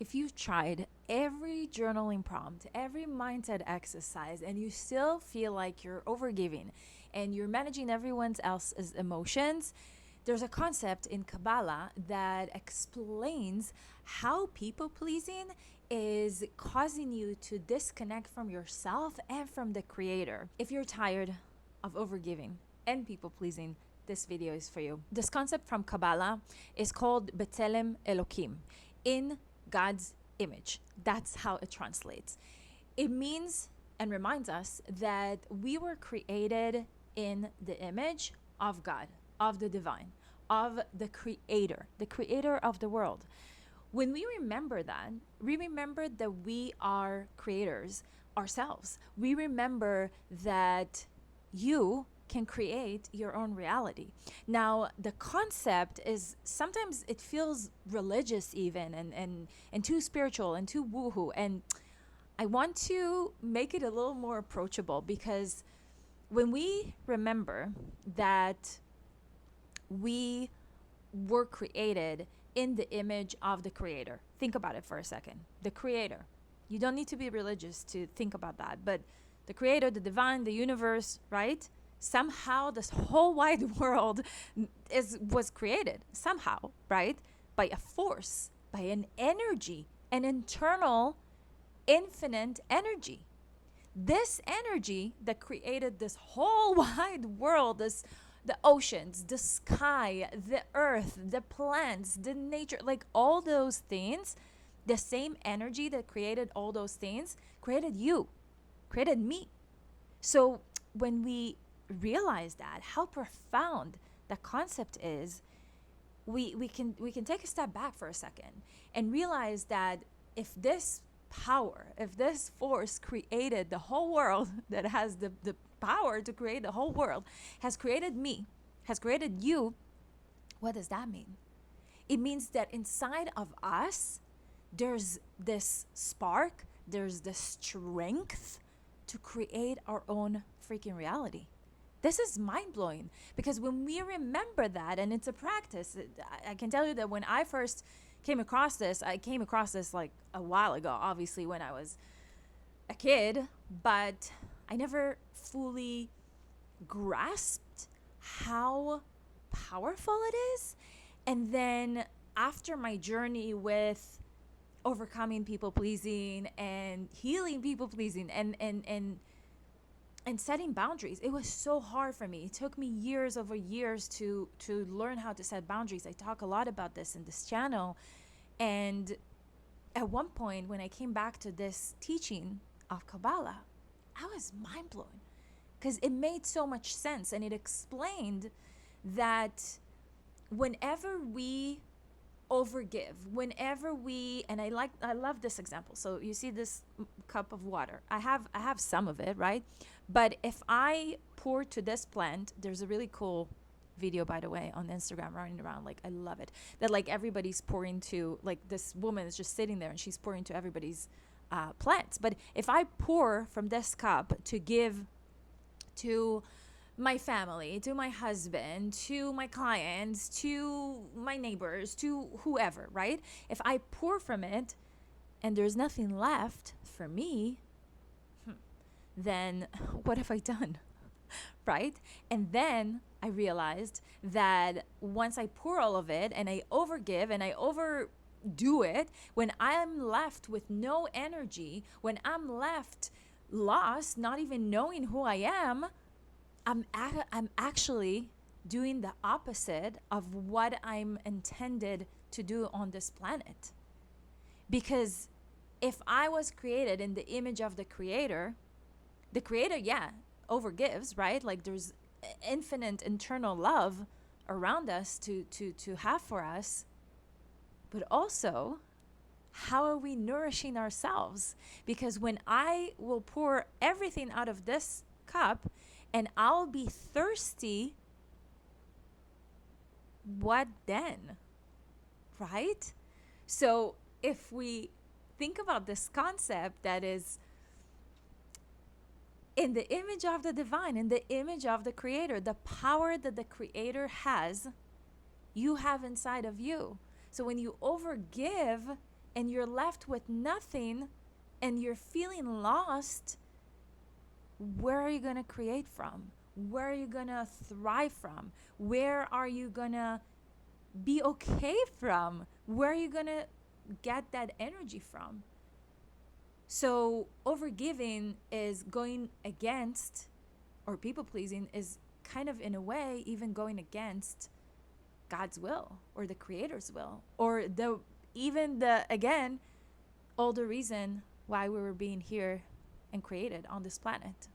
if you tried every journaling prompt, every mindset exercise, and you still feel like you're overgiving and you're managing everyone else's emotions, there's a concept in Kabbalah that explains how people pleasing is causing you to disconnect from yourself and from the Creator. If you're tired of overgiving and people pleasing, this video is for you. This concept from Kabbalah is called Tzelem Elokim, in God's image. That's how it translates. It means and reminds us that we were created in the image of God, of the divine, of the creator of the world. When we remember that, we remember that we are creators ourselves. We remember that you can create your own reality. Now, the concept is sometimes it feels religious even and too spiritual and too woohoo. And I want to make it a little more approachable, because when we remember that we were created in the image of the Creator. Think about it for a second. The Creator. You don't need to be religious to think about that, but the Creator, the divine, the universe, right? Somehow this whole wide world was created somehow, right? By a force, by an energy, an internal, infinite energy. This energy that created this whole wide world, the oceans, the sky, the earth, the plants, the nature, like all those things, the same energy that created all those things created you, created me. So when we realize that, how profound the concept is, we can take a step back for a second and realize that if this power, if this force created the whole world, that has the power to create the whole world, has created me, has created you, what does that mean? It means that inside of us, there's this spark, there's this strength to create our own freaking reality. This is mind-blowing, because when we remember that, and it's a practice, I can tell you that when I first came across this, I came across this like a while ago, obviously when I was a kid, but I never fully grasped how powerful it is. And then after my journey with overcoming people pleasing and healing people pleasing and setting boundaries, it was so hard for me. It took me years over years to learn how to set boundaries. I talk a lot about this in this channel. And at one point, when I came back to this teaching of Kabbalah, I was mind blown, because it made so much sense. And it explained that whenever we overgive, whenever we, and I love this example. So you see this cup of water. I have some of it, right? But if I pour to this plant, there's a really cool video, by the way, on Instagram running around, like I love it, that like everybody's pouring to, like this woman is just sitting there and she's pouring to everybody's plants. But if I pour from this cup to give to my family, to my husband, to my clients, to my neighbors, to whoever, right? If I pour from it and there's nothing left for me, then what have I done? Right? And then I realized that once I pour all of it and I overgive and I overdo it, when I'm left with no energy, when I'm left lost, not even knowing who I am, I'm actually doing the opposite of what I'm intended to do on this planet. Because if I was created in the image of the Creator, yeah, overgives, right? Like there's infinite internal love around us to have for us. But also, how are we nourishing ourselves? Because when I will pour everything out of this cup and I'll be thirsty, what then? Right? So if we think about this concept that is in the image of the divine, in the image of the Creator, the power that the Creator has, you have inside of you. So when you overgive and you're left with nothing and you're feeling lost, where are you going to create from? Where are you going to thrive from? Where are you going to be okay from? Where are you going to get that energy from? So overgiving is going against, or people pleasing is kind of in a way even going against God's will or the Creator's will, or again, all the reason why we were being here and created on this planet.